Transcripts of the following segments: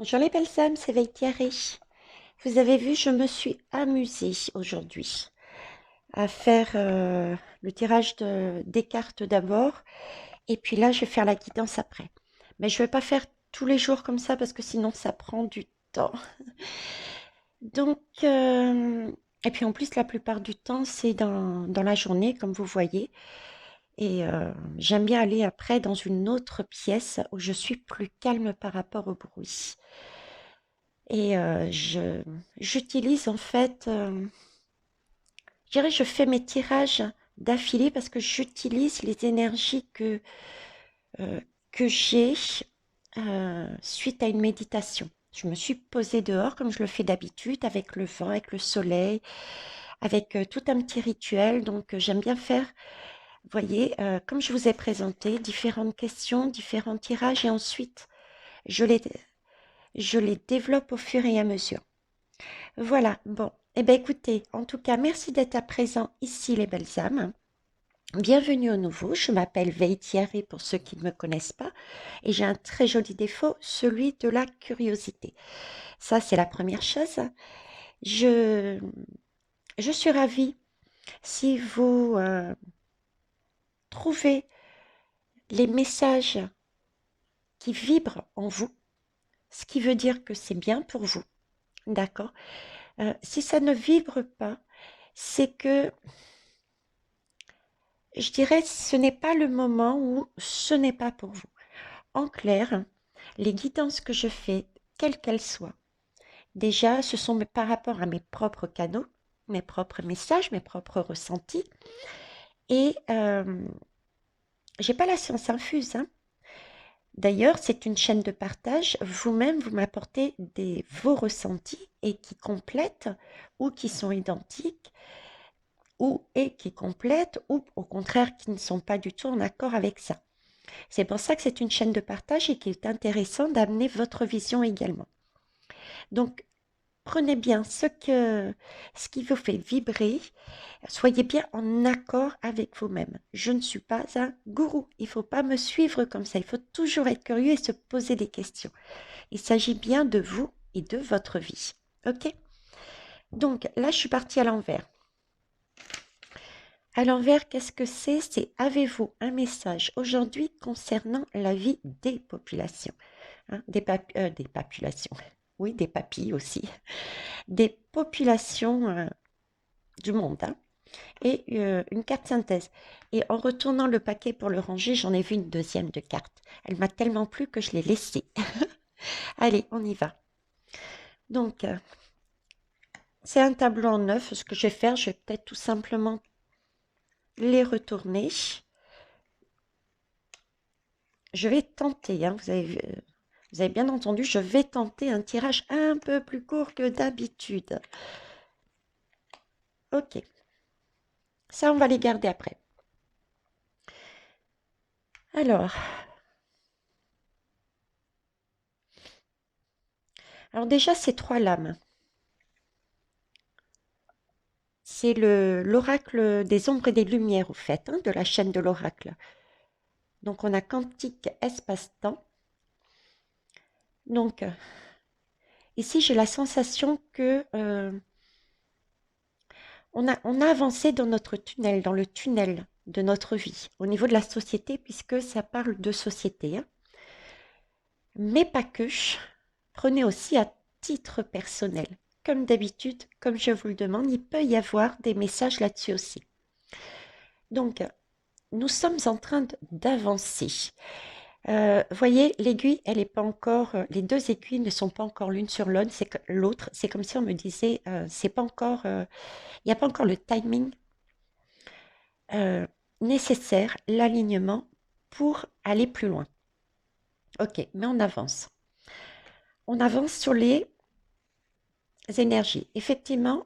Bonjour les belles âmes, c'est Thierry. Vous avez vu, je me suis amusée aujourd'hui à faire le tirage des cartes d'abord, et puis là, je vais faire la guidance après. Mais je ne vais pas faire tous les jours comme ça parce que sinon, ça prend du temps. Donc, et puis en plus, la plupart du temps, c'est dans la journée, comme vous voyez. Et j'aime bien aller après dans une autre pièce où je suis plus calme par rapport au bruit. Et j'utilise en fait, je dirais, je fais mes tirages d'affilée parce que j'utilise les énergies euh, que j'ai suite à une méditation. Je me suis posée dehors comme je le fais d'habitude, avec le vent, avec le soleil, avec tout un petit rituel. Donc j'aime bien faire, vous voyez, comme je vous ai présenté, différentes questions, différents tirages et ensuite je les, je les développe au fur et à mesure. Voilà, bon. Eh bien, écoutez, en tout cas, merci d'être à présent ici, les belles âmes. Bienvenue au nouveau. Je m'appelle Thierry pour ceux qui ne me connaissent pas. Et j'ai un très joli défaut, celui de la curiosité. Ça, c'est la première chose. Je, je suis ravie si vous trouvez les messages qui vibrent en vous, ce qui veut dire que c'est bien pour vous. D'accord? Si ça ne vibre pas, c'est que je dirais ce n'est pas le moment où ce n'est pas pour vous. En clair, les guidances que je fais, quelles qu'elles soient, déjà, ce sont par rapport à mes propres canaux, mes propres messages, mes propres ressentis. Et j'ai pas la science infuse, hein. D'ailleurs, c'est une chaîne de partage. Vous-même, vous m'apportez vos ressentis et qui complètent ou qui sont identiques ou et qui complètent ou au contraire qui ne sont pas du tout en accord avec ça. C'est pour ça que c'est une chaîne de partage et qu'il est intéressant d'amener votre vision également. Donc, prenez bien ce qui vous fait vibrer. Soyez bien en accord avec vous-même. Je ne suis pas un gourou. Il ne faut pas me suivre comme ça. Il faut toujours être curieux et se poser des questions. Il s'agit bien de vous et de votre vie. OK? Donc, là, je suis partie à l'envers. À l'envers, qu'est-ce que c'est? C'est avez-vous un message aujourd'hui concernant la vie des populations, hein, des populations, oui, des papilles aussi, des populations du monde, hein, et une carte synthèse. Et en retournant le paquet pour le ranger, j'en ai vu une deuxième de carte. Elle m'a tellement plu que je l'ai laissée. Allez, on y va. Donc, c'est un tableau en neuf. Ce que je vais faire, je vais peut-être tout simplement les retourner. Je vais tenter, hein, vous avez bien entendu, je vais tenter un tirage un peu plus court que d'habitude. Ok, ça on va les garder après. Alors déjà ces trois lames, c'est l'oracle des ombres et des lumières au fait, hein, de la chaîne de l'oracle. Donc on a quantique espace-temps. Donc ici j'ai la sensation que on a avancé dans notre tunnel, dans le tunnel de notre vie, au niveau de la société, puisque ça parle de société, hein. Mais pas que. Prenez aussi à titre personnel. Comme d'habitude, comme je vous le demande, il peut y avoir des messages là-dessus aussi. Donc, nous sommes en train d'avancer. Voyez, l'aiguille, elle n'est pas encore, les deux aiguilles ne sont pas encore l'une sur l'autre. C'est comme si on me disait, c'est pas encore, il n'y a pas encore le timing nécessaire, l'alignement pour aller plus loin. Ok, mais on avance. On avance sur les énergies. Effectivement,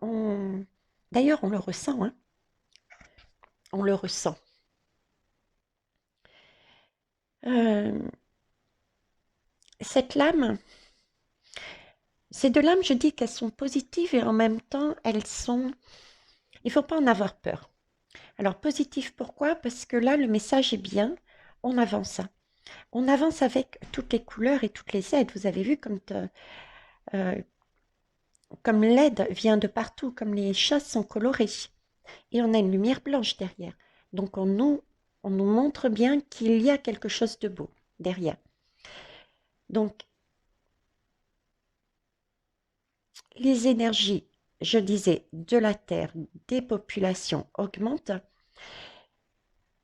d'ailleurs, on le ressent, hein, on le ressent. Euh, Cette lame, ces deux lames, je dis qu'elles sont positives et en même temps, elles sont... Il ne faut pas en avoir peur. Alors, positif, pourquoi? Parce que là, le message est bien, on avance. On avance avec toutes les couleurs et toutes les aides. Vous avez vu euh, comme l'aide vient de partout, comme les choses sont colorées. Et on a une lumière blanche derrière. Donc on nous montre bien qu'il y a quelque chose de beau derrière. Donc les énergies, je disais, de la Terre, des populations augmentent.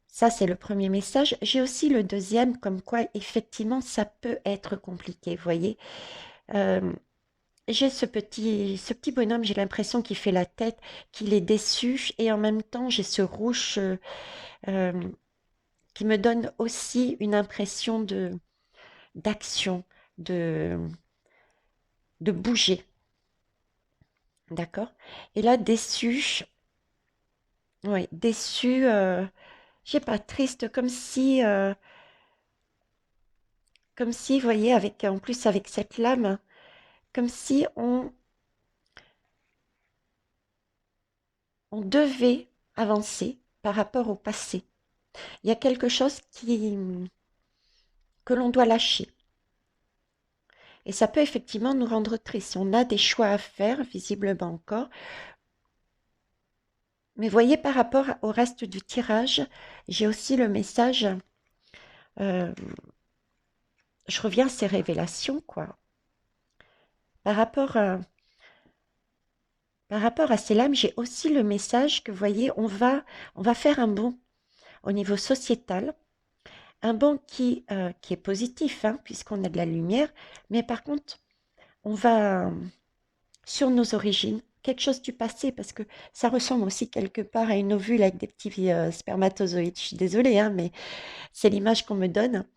Ça, c'est le premier message. J'ai aussi le deuxième, comme quoi, effectivement, ça peut être compliqué, vous voyez. Euh, j'ai ce petit bonhomme, j'ai l'impression qu'il fait la tête, qu'il est déçu, et en même temps, j'ai ce rouge euh, qui me donne aussi une impression d'action, de, de bouger, d'accord? Et là, déçu, oui, déçu, je sais pas, triste, comme si, vous voyez, avec, en plus avec cette lame, comme si on devait avancer par rapport au passé. Il y a quelque chose que l'on doit lâcher. Et ça peut effectivement nous rendre tristes. On a des choix à faire, visiblement encore. Mais voyez, par rapport au reste du tirage, j'ai aussi le message, euh, je reviens à ces révélations, quoi. Par rapport à, par rapport à ces lames, j'ai aussi le message que, vous voyez, on va faire un bond au niveau sociétal, un bond qui est positif, hein, puisqu'on a de la lumière, mais par contre, on va sur nos origines, quelque chose du passé, parce que ça ressemble aussi quelque part à une ovule avec des petits spermatozoïdes. Je suis désolée, hein, mais c'est l'image qu'on me donne.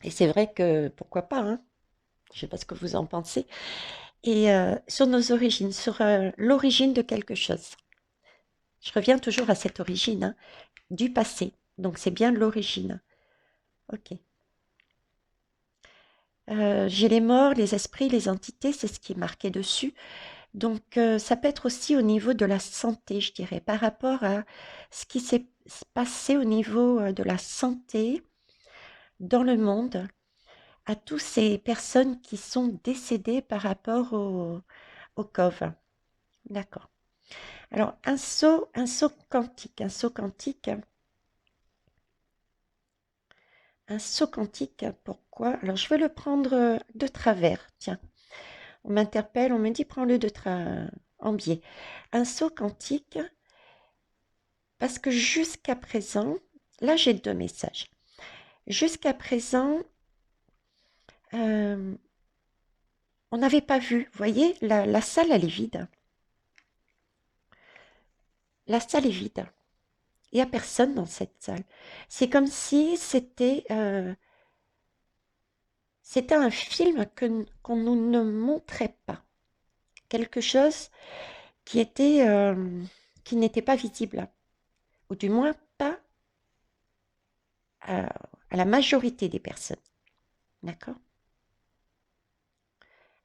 Et c'est vrai que pourquoi pas, hein, je ne sais pas ce que vous en pensez. Et sur nos origines, sur l'origine de quelque chose. Je reviens toujours à cette origine, hein, du passé. Donc c'est bien l'origine. Ok. J'ai les morts, les esprits, les entités, c'est ce qui est marqué dessus. Donc ça peut être aussi au niveau de la santé, je dirais, par rapport à ce qui s'est passé au niveau de la santé dans le monde, à toutes ces personnes qui sont décédées par rapport au COV. D'accord. Alors, un saut quantique, un saut quantique, pourquoi? Alors, je vais le prendre de travers. Tiens, on m'interpelle, on me dit prends-le en biais. Un saut quantique, parce que jusqu'à présent, là j'ai deux messages. Jusqu'à présent, euh, on n'avait pas vu, vous voyez, la salle, elle est vide. La salle est vide. Il n'y a personne dans cette salle. C'est comme si c'était un film qu'on nous ne montrait pas. Quelque chose qui qui n'était pas visible. Ou du moins pas à, à la majorité des personnes. D'accord?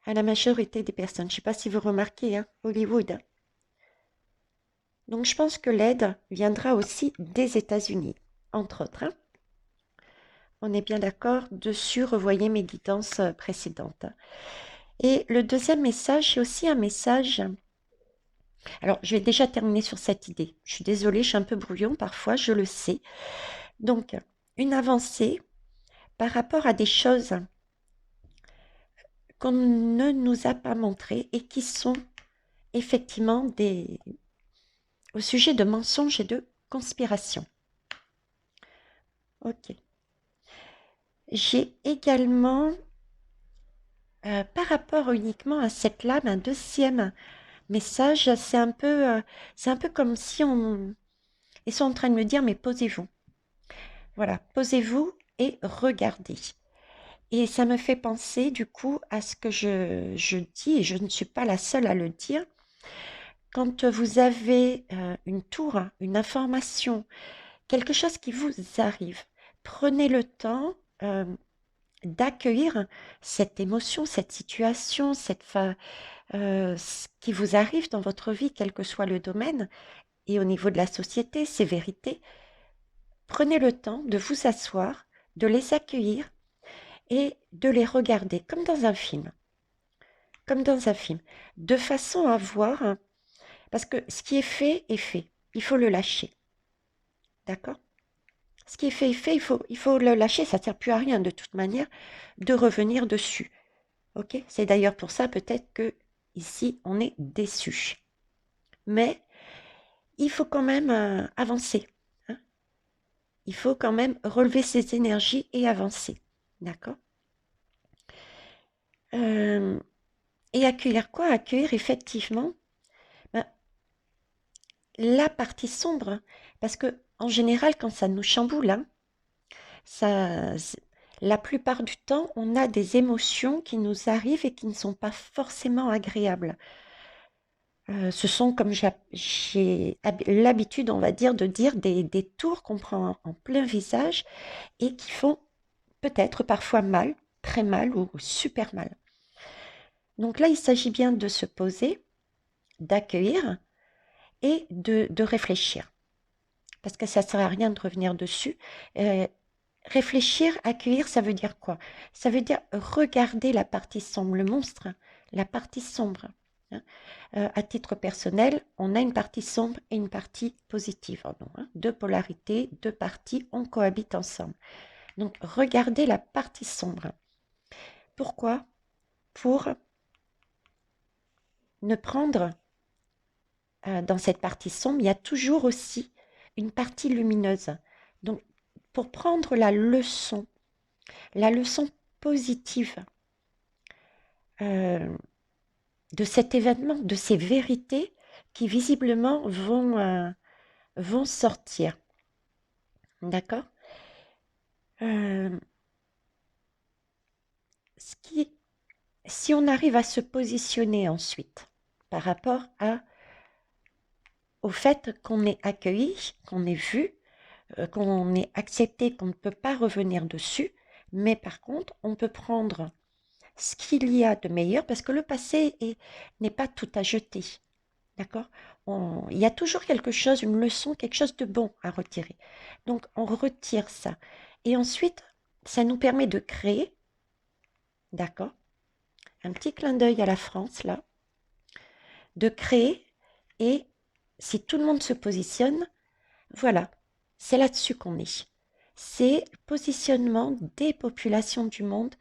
À la majorité des personnes. Je ne sais pas si vous remarquez, hein, Hollywood. Donc je pense que l'aide viendra aussi des États-Unis, entre autres, hein. On est bien d'accord dessus, revoyez mes guidances précédentes. Et le deuxième message, c'est aussi un message. Alors, je vais déjà terminer sur cette idée. Je suis désolée, je suis un peu brouillon parfois, je le sais. Donc, une avancée par rapport à des choses qu'on ne nous a pas montrées et qui sont effectivement au sujet de mensonges et de conspirations. Ok. J'ai également, par rapport uniquement à cette lame, un deuxième message. C'est un peu comme si ils sont en train de me dire, mais posez-vous. Voilà, posez-vous et regardez. Et ça me fait penser du coup à ce que je dis, et je ne suis pas la seule à le dire. Quand vous avez une tour, une information, quelque chose qui vous arrive, prenez le temps d'accueillir cette émotion, cette situation, ce qui vous arrive dans votre vie, quel que soit le domaine, et au niveau de la société, ces vérités. Prenez le temps de vous asseoir, de les accueillir et de les regarder comme dans un film, comme dans un film, de façon à voir, hein, parce que ce qui est fait, il faut le lâcher, d'accord? Ce qui est fait, il faut le lâcher, ça ne sert plus à rien de toute manière de revenir dessus, ok? C'est d'ailleurs pour ça peut-être que ici on est déçu, mais il faut quand même avancer, hein. Il faut quand même relever ses énergies et avancer, d'accord? Euh, et accueillir quoi? Accueillir effectivement ben, la partie sombre, hein, parce que en général, quand ça nous chamboule, hein, ça, la plupart du temps, on a des émotions qui nous arrivent et qui ne sont pas forcément agréables. Ce sont, comme j'ai l'habitude, on va dire, de dire des tours qu'on prend en plein visage et qui font peut-être parfois mal, très mal ou super mal. Donc là, il s'agit bien de se poser, d'accueillir et de réfléchir. Parce que ça ne sert à rien de revenir dessus. Réfléchir, accueillir, ça veut dire quoi? Ça veut dire regarder la partie sombre, le monstre, la partie sombre, hein. À titre personnel, on a une partie sombre et une partie positive en nous, hein. Deux polarités, deux parties, on cohabite ensemble. Donc, regardez la partie sombre. Pourquoi? Pour ne prendre, dans cette partie sombre, il y a toujours aussi une partie lumineuse. Donc, pour prendre la leçon positive de cet événement, de ces vérités qui visiblement vont sortir. D'accord? Ce qui, si on arrive à se positionner ensuite par rapport au fait qu'on est accueilli, qu'on est vu, qu'on est accepté, qu'on ne peut pas revenir dessus, mais par contre, on peut prendre ce qu'il y a de meilleur, parce que le passé n'est pas tout à jeter, d'accord? Il y a toujours quelque chose, une leçon, quelque chose de bon à retirer. Donc, on retire ça. Et ensuite, ça nous permet de créer, d'accord? Un petit clin d'œil à la France, là, de créer, et si tout le monde se positionne, voilà, c'est là-dessus qu'on est. C'est le positionnement des populations du monde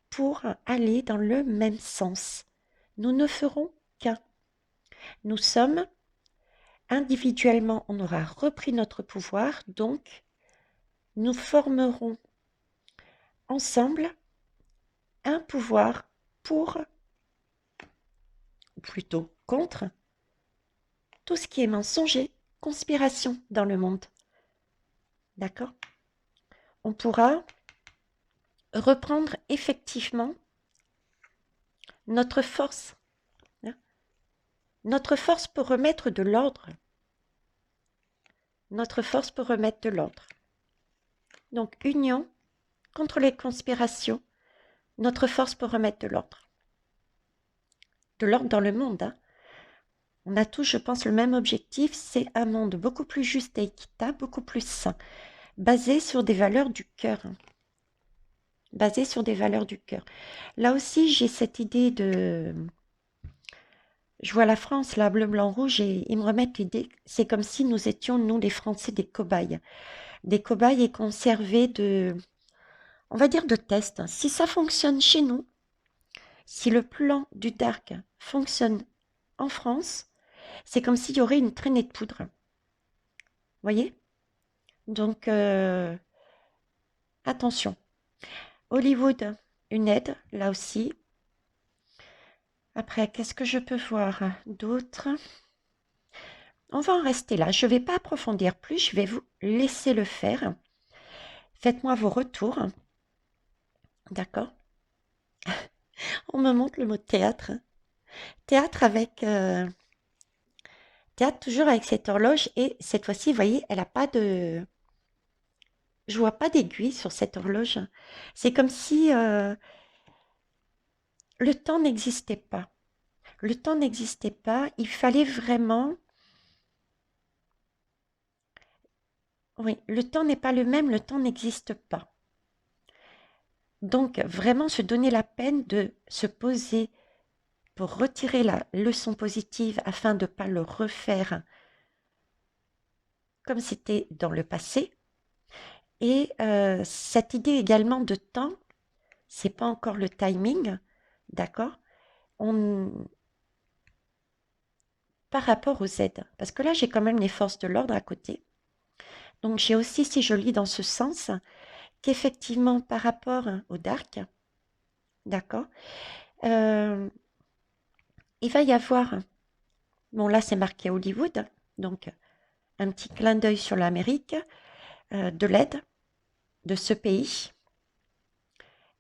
pour aller dans le même sens. Nous ne ferons qu'un. Nous sommes individuellement, on aura repris notre pouvoir, donc nous formerons ensemble un pouvoir pour, ou plutôt contre, tout ce qui est mensonger, conspiration dans le monde. D'accord? On pourra reprendre effectivement notre force, hein, notre force pour remettre de l'ordre. Notre force pour remettre de l'ordre. Donc, union contre les conspirations, notre force pour remettre de l'ordre. De l'ordre dans le monde, hein. On a tous, je pense, le même objectif, c'est un monde beaucoup plus juste et équitable, beaucoup plus sain, basé sur des valeurs du cœur, hein. Basé sur des valeurs du cœur. Là aussi, j'ai cette idée de... Je vois la France, là, bleu, blanc, rouge, et ils me remettent l'idée, c'est comme si nous étions, nous, les Français, des cobayes. Des cobayes et qu'on servait de, on va dire, de test. Si ça fonctionne chez nous, si le plan du Dark fonctionne en France, c'est comme s'il y aurait une traînée de poudre. Vous voyez? Donc, attention. Hollywood, une aide, là aussi. Après, qu'est-ce que je peux voir d'autre? On va en rester là. Je ne vais pas approfondir plus, je vais vous laisser le faire. Faites-moi vos retours. D'accord? On me montre le mot théâtre. Théâtre avec... théâtre toujours avec cette horloge. Et cette fois-ci, vous voyez, elle n'a pas de... Je vois pas d'aiguille sur cette horloge. C'est comme si le temps n'existait pas. Le temps n'existait pas. Il fallait vraiment... Oui, le temps n'est pas le même, le temps n'existe pas. Donc, vraiment se donner la peine de se poser pour retirer la leçon positive afin de ne pas le refaire comme c'était dans le passé. Et cette idée également de temps, c'est pas encore le timing, d'accord? On, par rapport aux aides, parce que là j'ai quand même les forces de l'ordre à côté. Donc j'ai aussi, si je lis dans ce sens, qu'effectivement par rapport au dark, d'accord, euh, il va y avoir, bon là c'est marqué Hollywood, donc un petit clin d'œil sur l'Amérique, de l'aide de ce pays,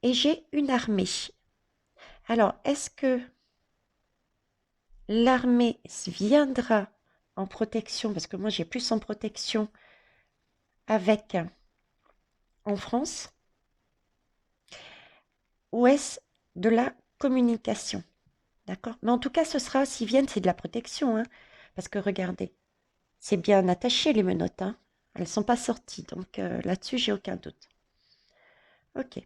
et j'ai une armée. Alors est-ce que l'armée viendra en protection, parce que moi j'ai plus en protection avec en France, ou est-ce de la communication? D'accord? Mais en tout cas, ce sera, s'ils viennent, c'est de la protection, hein, parce que regardez, c'est bien attaché les menottes, hein. Elles ne sont pas sorties, donc là-dessus, j'ai aucun doute. Ok.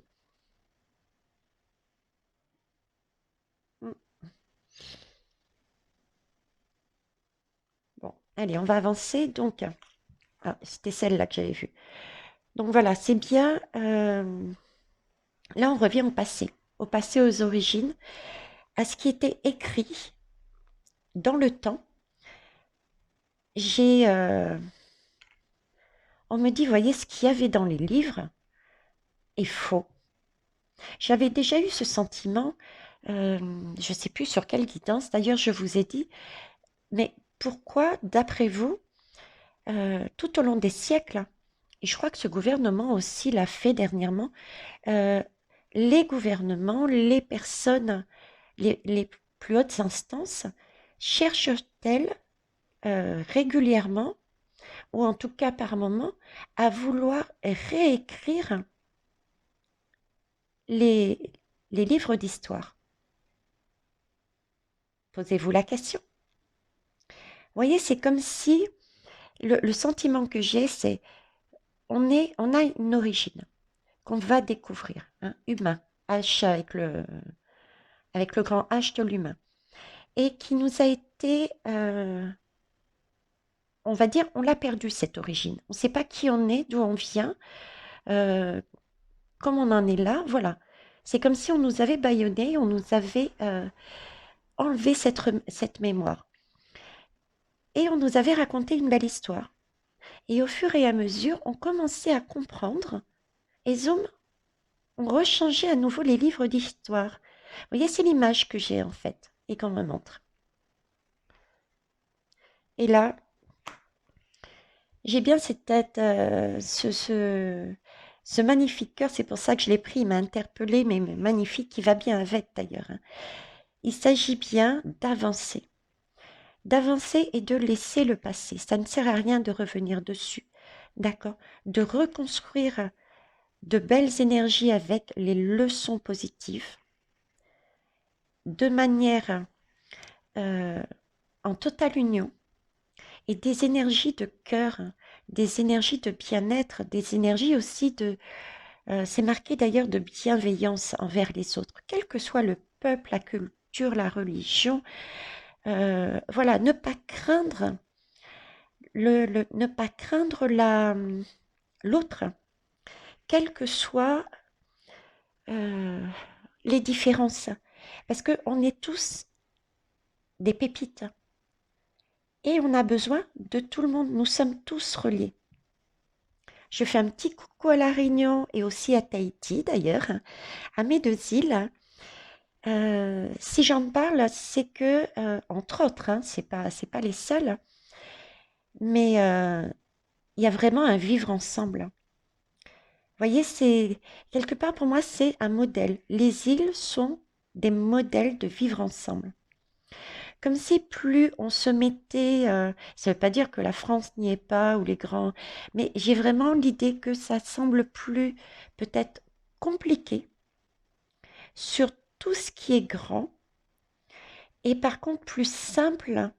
Mm. Bon, allez, on va avancer. Donc, ah, c'était celle-là que j'avais vue. Donc voilà, c'est bien. Là, on revient au passé, aux origines, à ce qui était écrit dans le temps. J'ai, on me dit, voyez, ce qu'il y avait dans les livres est faux. J'avais déjà eu ce sentiment, je ne sais plus sur quelle guidance, d'ailleurs je vous ai dit, mais pourquoi, d'après vous, tout au long des siècles, et je crois que ce gouvernement aussi l'a fait dernièrement, euh, les gouvernements, les personnes, les plus hautes instances cherchent-elles régulièrement, ou en tout cas par moment, à vouloir réécrire les, les livres d'histoire? Posez-vous la question. Vous voyez, c'est comme si le sentiment que j'ai, c'est on a une origine qu'on va découvrir, hein, humain, H avec le grand H de l'humain, et qui nous a été, on va dire, on l'a perdu cette origine. On ne sait pas qui on est, d'où on vient, euh, comme on en est là, voilà. C'est comme si on nous avait bâillonné, on nous avait enlevé cette mémoire. Et on nous avait raconté une belle histoire. Et au fur et à mesure, on commençait à comprendre. Et zoom, on rechangeait à nouveau les livres d'histoire. Vous voyez, c'est l'image que j'ai en fait et qu'on me montre. Et là, j'ai bien cette tête, ce magnifique cœur, c'est pour ça que je l'ai pris, il m'a interpellé, mais magnifique, qui va bien avec d'ailleurs, hein. Il s'agit bien d'avancer et de laisser le passé. Ça ne sert à rien de revenir dessus, d'accord? De reconstruire de belles énergies avec les leçons positives, de manière euh, en totale union, et des énergies de cœur, des énergies de bien-être, des énergies aussi de, c'est marqué d'ailleurs de bienveillance envers les autres, quel que soit le peuple, la culture, la religion. Voilà, ne pas craindre ne pas craindre l'autre, quelles que soient euh, les différences, parce qu'on est tous des pépites. Et on a besoin de tout le monde. Nous sommes tous reliés. Je fais un petit coucou à La Réunion et aussi à Tahiti d'ailleurs, à mes deux îles. Si j'en parle, c'est que, entre autres, hein, c'est pas les seuls, mais il y a vraiment un vivre ensemble. Vous voyez, c'est quelque part pour moi, c'est un modèle. Les îles sont des modèles de vivre ensemble. Comme si plus on se mettait, ça ne veut pas dire que la France n'y est pas ou les grands, mais j'ai vraiment l'idée que ça semble plus peut-être compliqué sur tout ce qui est grand et par contre plus simple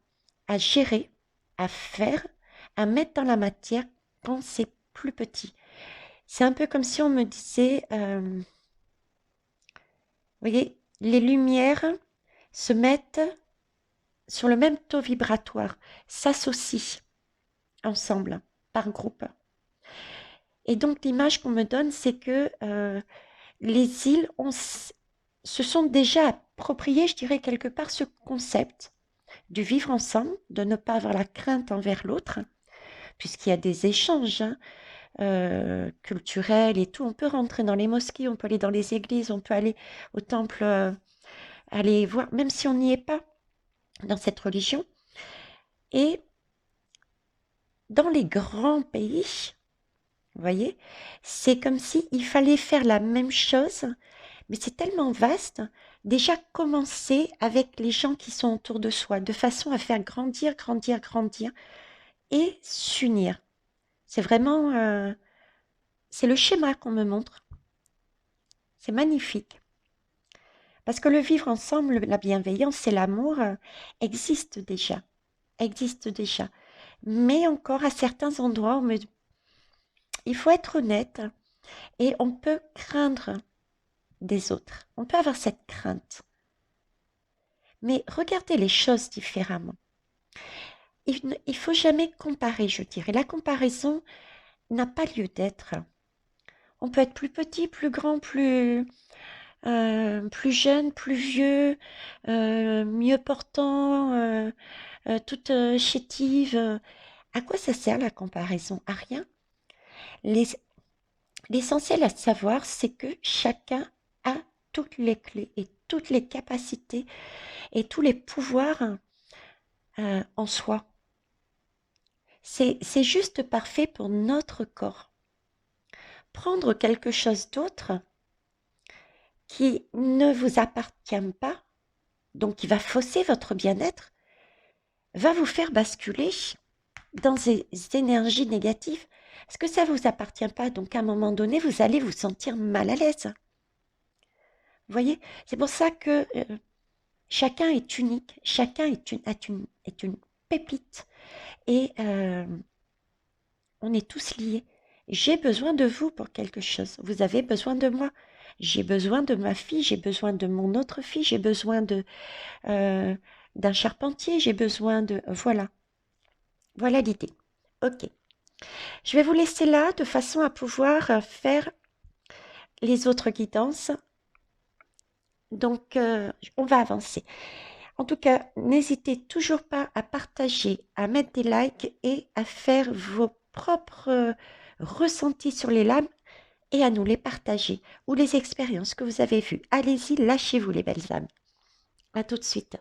à gérer, à faire, à mettre dans la matière quand c'est plus petit. C'est un peu comme si on me disait, voyez, les lumières se mettent sur le même taux vibratoire, s'associent ensemble, par groupe. Et donc l'image qu'on me donne, c'est que les îles se sont déjà appropriées, je dirais quelque part, ce concept du vivre ensemble, de ne pas avoir la crainte envers l'autre, puisqu'il y a des échanges culturels et tout. On peut rentrer dans les mosquées, on peut aller dans les églises, on peut aller au temple, aller voir, même si on n'y est pas dans cette religion. Et dans les grands pays, vous voyez, c'est comme si il fallait faire la même chose, mais c'est tellement vaste. Déjà commencer avec les gens qui sont autour de soi, de façon à faire grandir, grandir, grandir et s'unir. C'est vraiment, c'est le schéma qu'on me montre. C'est magnifique. Parce que le vivre ensemble, la bienveillance et l'amour existent déjà. Existent déjà. Mais encore à certains endroits, il faut être honnête et on peut craindre des autres. On peut avoir cette crainte. Mais regardez les choses différemment. Il ne faut jamais comparer, je dirais. La comparaison n'a pas lieu d'être. On peut être plus petit, plus grand, plus jeune, plus vieux, mieux portant, toute chétive. À quoi ça sert la comparaison? À rien. Les- L'essentiel à savoir, c'est que chacun a toutes les clés et toutes les capacités et tous les pouvoirs en soi. C'est juste parfait pour notre corps. Prendre quelque chose d'autre qui ne vous appartient pas, donc qui va fausser votre bien-être, va vous faire basculer dans des énergies négatives. Parce que ça ne vous appartient pas, donc à un moment donné, vous allez vous sentir mal à l'aise. Vous voyez? C'est pour ça que chacun est unique, chacun est une pépite. Et on est tous liés. J'ai besoin de vous pour quelque chose. Vous avez besoin de moi. J'ai besoin de ma fille, j'ai besoin de mon autre fille, j'ai besoin euh, d'un charpentier, j'ai besoin de... Voilà, voilà l'idée. Ok. Je vais vous laisser là de façon à pouvoir faire les autres guidances. Donc, on va avancer. En tout cas, n'hésitez toujours pas à partager, à mettre des likes et à faire vos propres ressentis sur les lames et à nous les partager ou les expériences que vous avez vues. Allez-y, lâchez-vous les belles âmes. À tout de suite.